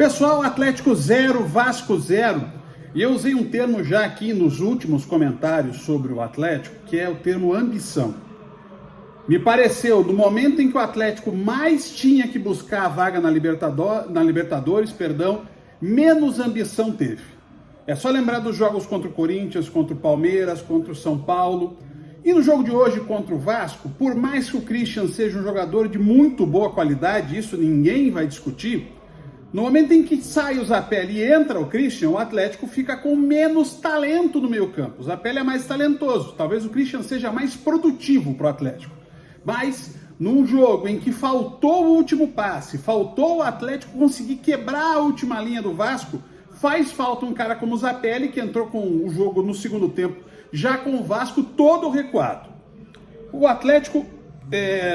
Pessoal, Atlético 0, Vasco 0. E eu usei um termo já aqui nos últimos comentários sobre o Atlético, que é o termo ambição. Me pareceu, no momento em que o Atlético mais tinha que buscar a vaga na Libertadores, menos ambição teve. É só lembrar dos jogos contra o Corinthians, contra o Palmeiras, contra o São Paulo. E no jogo de hoje contra o Vasco, por mais que o Christian seja um jogador de muito boa qualidade, isso ninguém vai discutir, no momento em que sai o Zapelli e entra o Christian, o Atlético fica com menos talento no meio campo. O Zapelli é mais talentoso, talvez o Christian seja mais produtivo para o Atlético. Mas num jogo em que faltou o último passe, faltou o Atlético conseguir quebrar a última linha do Vasco, faz falta um cara como o Zapelli, que entrou com o jogo no segundo tempo, já com o Vasco todo recuado. O Atlético,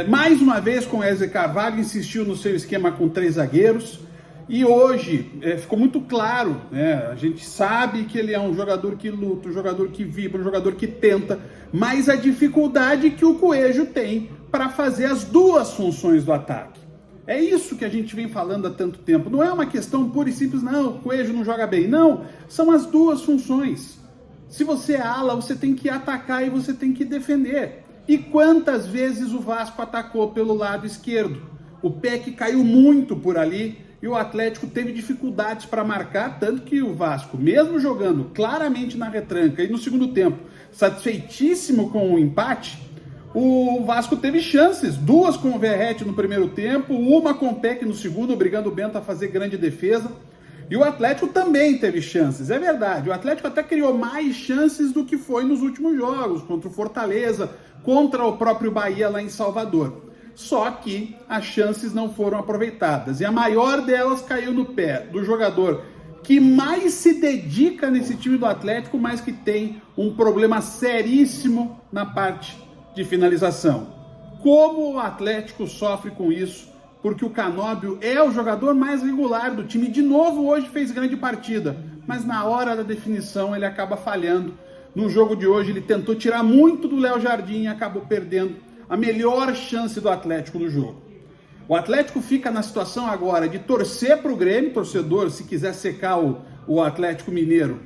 mais uma vez com o Wesley Carvalho, insistiu no seu esquema com 3 zagueiros. E hoje ficou muito claro, né? A gente sabe que ele é um jogador que luta, um jogador que vibra, um jogador que tenta, mas a dificuldade que o Coelho tem para fazer as duas funções do ataque. É isso que a gente vem falando há tanto tempo. Não é uma questão pura e simples, não, o Coelho não joga bem. Não, são as duas funções. Se você é ala, você tem que atacar e você tem que defender. E quantas vezes o Vasco atacou pelo lado esquerdo? O Peck caiu muito por ali e o Atlético teve dificuldades para marcar, tanto que o Vasco, mesmo jogando claramente na retranca e no segundo tempo, satisfeitíssimo com o empate, o Vasco teve chances, 2 com o Verratti no primeiro tempo, 1 com o Peck no segundo, obrigando o Bento a fazer grande defesa. E o Atlético também teve chances, é verdade. O Atlético até criou mais chances do que foi nos últimos jogos, contra o Fortaleza, contra o próprio Bahia lá em Salvador. Só que as chances não foram aproveitadas. E a maior delas caiu no pé do jogador que mais se dedica nesse time do Atlético, mas que tem um problema seríssimo na parte de finalização. Como o Atlético sofre com isso? Porque o Canóbio é o jogador mais regular do time. De novo, hoje fez grande partida, mas na hora da definição ele acaba falhando. No jogo de hoje ele tentou tirar muito do Léo Jardim e acabou perdendo a melhor chance do Atlético no jogo. O Atlético fica na situação agora de torcer para o Grêmio, torcedor, se quiser secar o Atlético Mineiro,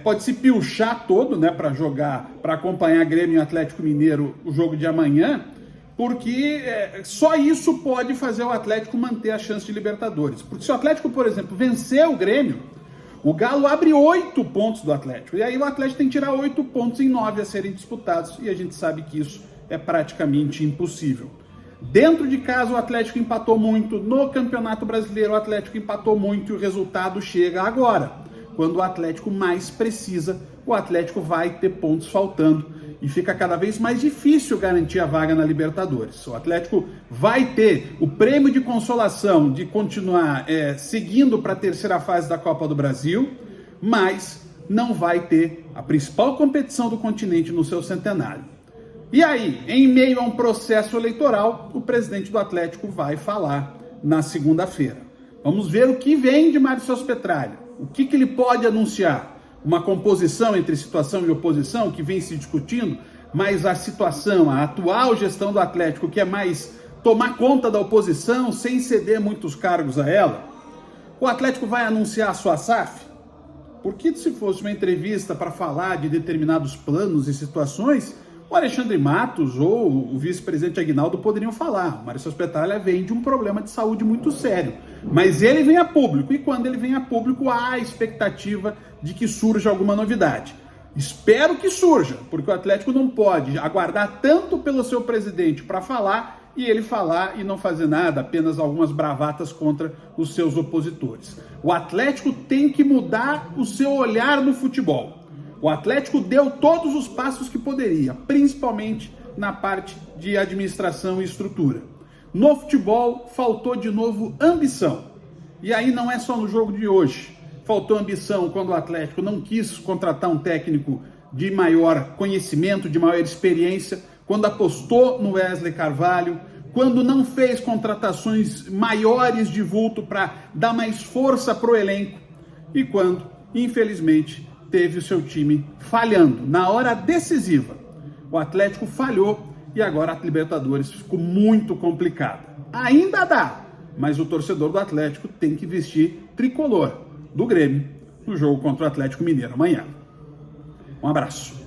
pode se pilchar todo, né, para jogar, para acompanhar Grêmio e Atlético Mineiro o jogo de amanhã, porque só isso pode fazer o Atlético manter a chance de Libertadores. Porque se o Atlético, por exemplo, vencer o Grêmio, o Galo abre 8 pontos do Atlético, e aí o Atlético tem que tirar 8 pontos em 9 a serem disputados, e a gente sabe que isso é praticamente impossível. Dentro de casa o Atlético empatou muito, no Campeonato Brasileiro o Atlético empatou muito e o resultado chega agora. Quando o Atlético mais precisa, o Atlético vai ter pontos faltando e fica cada vez mais difícil garantir a vaga na Libertadores. O Atlético vai ter o prêmio de consolação de continuar seguindo para a terceira fase da Copa do Brasil, mas não vai ter a principal competição do continente no seu centenário. E aí, em meio a um processo eleitoral, o presidente do Atlético vai falar na segunda-feira. Vamos ver o que vem de Márcio Petralha. O que ele pode anunciar? Uma composição entre situação e oposição que vem se discutindo, mas a situação, a atual gestão do Atlético, que é mais tomar conta da oposição sem ceder muitos cargos a ela. O Atlético vai anunciar a sua SAF? Porque se fosse uma entrevista para falar de determinados planos e situações, o Alexandre Matos ou o vice-presidente Aguinaldo poderiam falar. O Márcio Petralha vem de um problema de saúde muito sério. Mas ele vem a público, e quando ele vem a público, há a expectativa de que surja alguma novidade. Espero que surja, porque o Atlético não pode aguardar tanto pelo seu presidente para falar, e ele falar e não fazer nada, apenas algumas bravatas contra os seus opositores. O Atlético tem que mudar o seu olhar no futebol. O Atlético deu todos os passos que poderia, principalmente na parte de administração e estrutura. No futebol, faltou de novo ambição. E aí não é só no jogo de hoje. Faltou ambição quando o Atlético não quis contratar um técnico de maior conhecimento, de maior experiência, quando apostou no Wesley Carvalho, quando não fez contratações maiores de vulto para dar mais força para o elenco e quando, infelizmente, teve o seu time falhando na hora decisiva. O Atlético falhou e agora a Libertadores ficou muito complicada. Ainda dá, mas o torcedor do Atlético tem que vestir tricolor do Grêmio no jogo contra o Atlético Mineiro amanhã. Um abraço.